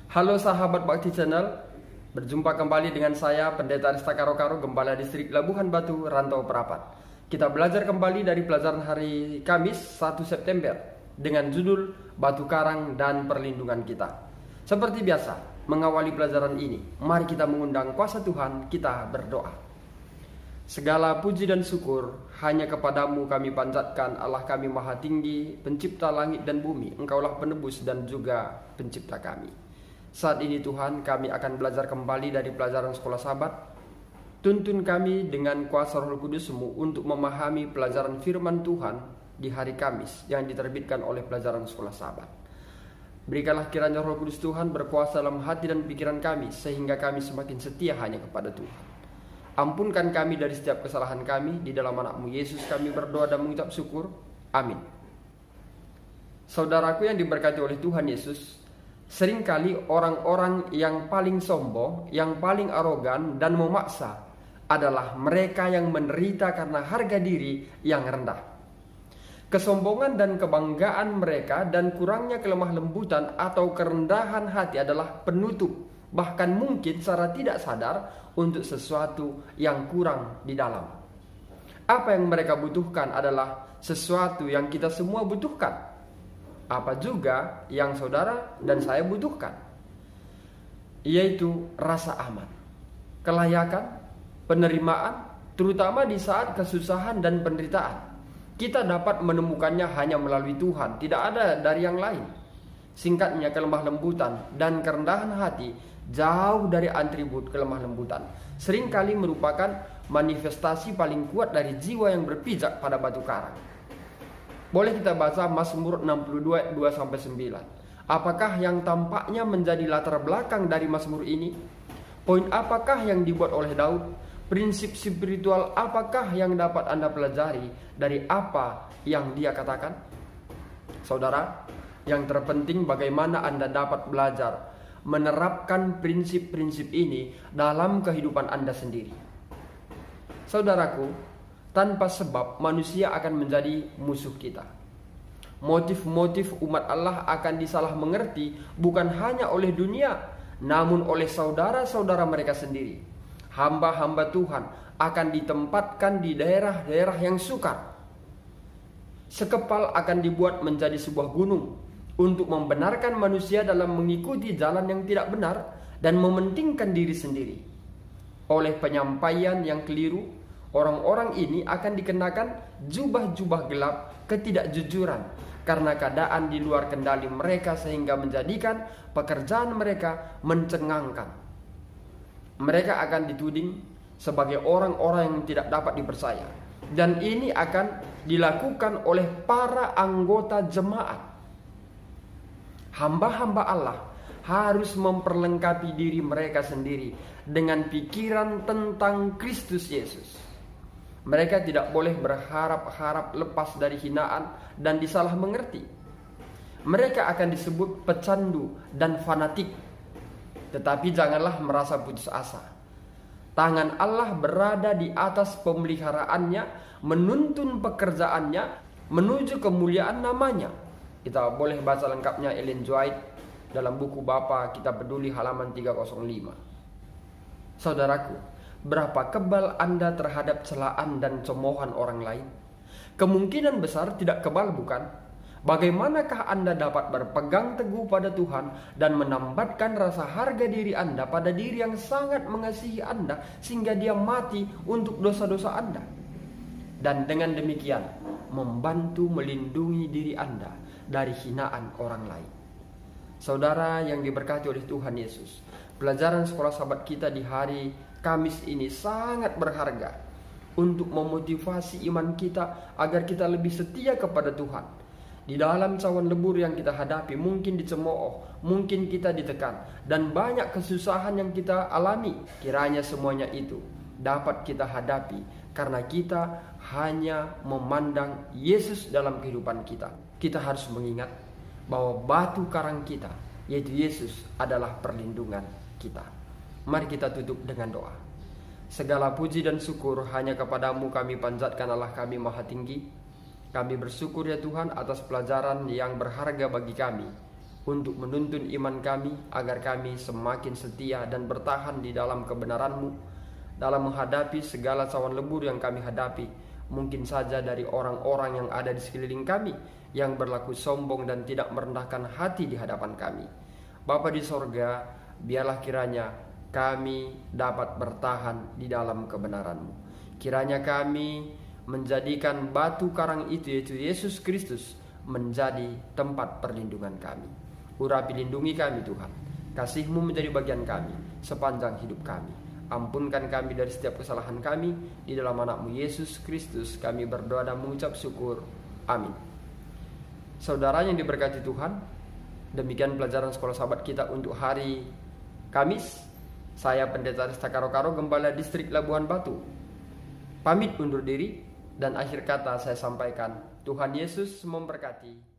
Halo sahabat Bakti Channel, berjumpa kembali dengan saya Pendeta Arista Karo-Karo, Gembala Distrik Labuhan Batu, Rantau Perapat. Kita belajar kembali dari pelajaran hari Kamis 1 September dengan judul Batu Karang dan Perlindungan Kita. Seperti biasa, mengawali pelajaran ini, mari kita mengundang kuasa Tuhan, kita berdoa. Segala puji dan syukur hanya kepadamu kami panjatkan, Allah kami maha tinggi, pencipta langit dan bumi. Engkaulah penebus dan juga pencipta kami. Saat ini Tuhan, kami akan belajar kembali dari pelajaran sekolah Sabat. Tuntun kami dengan kuasa Roh Kudus-Mu untuk memahami pelajaran firman Tuhan di hari Kamis yang diterbitkan oleh pelajaran sekolah Sabat. Berikanlah kiranya Roh Kudus Tuhan berkuasa dalam hati dan pikiran kami, sehingga kami semakin setia hanya kepada Tuhan. Ampunkan kami dari setiap kesalahan kami, di dalam anak-Mu Yesus kami berdoa dan mengucap syukur. Amin. Saudaraku yang diberkati oleh Tuhan Yesus, seringkali orang-orang yang paling sombong, yang paling arogan dan memaksa adalah mereka yang menderita karena harga diri yang rendah. Kesombongan dan kebanggaan mereka dan kurangnya kelemah lembutan atau kerendahan hati adalah penutup, bahkan mungkin secara tidak sadar, untuk sesuatu yang kurang di dalam. Apa yang mereka butuhkan adalah sesuatu yang kita semua butuhkan. Apa juga yang saudara dan saya butuhkan, yaitu rasa aman, kelayakan, penerimaan, terutama di saat kesusahan dan penderitaan. Kita dapat menemukannya hanya melalui Tuhan, tidak ada dari yang lain. Singkatnya, kelemah lembutan dan kerendahan hati jauh dari atribut kelemah lembutan, seringkali merupakan manifestasi paling kuat dari jiwa yang berpijak pada batu karang. Boleh kita baca Mazmur 62 2-9. Apakah yang tampaknya menjadi latar belakang dari Mazmur ini? Poin apakah yang dibuat oleh Daud? Prinsip spiritual apakah yang dapat Anda pelajari dari apa yang dia katakan? Saudara, yang terpenting bagaimana Anda dapat belajar menerapkan prinsip-prinsip ini dalam kehidupan Anda sendiri. Saudaraku, tanpa sebab manusia akan menjadi musuh kita. Motif-motif umat Allah akan disalah mengerti bukan hanya oleh dunia, namun oleh saudara-saudara mereka sendiri. Hamba-hamba Tuhan akan ditempatkan di daerah-daerah yang sukar. Sekepal akan dibuat menjadi sebuah gunung untuk membenarkan manusia dalam mengikuti jalan yang tidak benar dan mementingkan diri sendiri. Oleh penyampaian yang keliru, orang-orang ini akan dikenakan jubah-jubah gelap ketidakjujuran karena keadaan di luar kendali mereka, sehingga menjadikan pekerjaan mereka mencengangkan. Mereka akan dituding sebagai orang-orang yang tidak dapat dipercaya, dan ini akan dilakukan oleh para anggota jemaat. Hamba-hamba Allah harus memperlengkapi diri mereka sendiri dengan pikiran tentang Kristus Yesus. Mereka tidak boleh berharap-harap lepas dari hinaan dan disalah mengerti. Mereka akan disebut pecandu dan fanatik. Tetapi janganlah merasa putus asa. Tangan Allah berada di atas pemeliharaannya, menuntun pekerjaannya menuju kemuliaan namanya. Kita boleh baca lengkapnya Ellen G. White dalam buku Bapa Kita Peduli halaman 305. Saudaraku, berapa kebal Anda terhadap celaan dan cemoohan orang lain? Kemungkinan besar tidak kebal, bukan? Bagaimanakah Anda dapat berpegang teguh pada Tuhan dan menambatkan rasa harga diri Anda pada diri yang sangat mengasihi Anda sehingga dia mati untuk dosa-dosa Anda? Dan dengan demikian membantu melindungi diri Anda dari hinaan orang lain. Saudara yang diberkati oleh Tuhan Yesus, pelajaran sekolah Sabat kita di hari Kamis ini sangat berharga untuk memotivasi iman kita agar kita lebih setia kepada Tuhan. Di dalam cawan lebur yang kita hadapi, mungkin dicemooh, mungkin kita ditekan, dan banyak kesusahan yang kita alami. Kiranya semuanya itu dapat kita hadapi karena kita hanya memandang Yesus dalam kehidupan kita. Kita harus mengingat bahwa batu karang kita, yaitu Yesus, adalah perlindungan kita. Mari kita tutup dengan doa. Segala puji dan syukur hanya kepadamu kami panjatkan, Allah kami maha tinggi. Kami bersyukur ya Tuhan atas pelajaran yang berharga bagi kami untuk menuntun iman kami agar kami semakin setia dan bertahan di dalam kebenaran-Mu dalam menghadapi segala cawan lebur yang kami hadapi, mungkin saja dari orang-orang yang ada di sekeliling kami yang berlaku sombong dan tidak merendahkan hati di hadapan kami. Bapa di sorga, biarlah kiranya kami dapat bertahan di dalam kebenaran-Mu. Kiranya kami menjadikan batu karang itu, yaitu Yesus Kristus, menjadi tempat perlindungan kami. Urapi lindungi kami Tuhan. Kasih-Mu menjadi bagian kami sepanjang hidup kami. Ampunkan kami dari setiap kesalahan kami. Di dalam anak-Mu Yesus Kristus kami berdoa dan mengucap syukur. Amin. Saudara yang diberkati Tuhan, demikian pelajaran sekolah sahabat kita untuk hari Kamis. Saya Pendeta Resta Karo-Karo, Gembala Distrik Labuhan Batu, pamit undur diri, dan akhir kata saya sampaikan, Tuhan Yesus memberkati.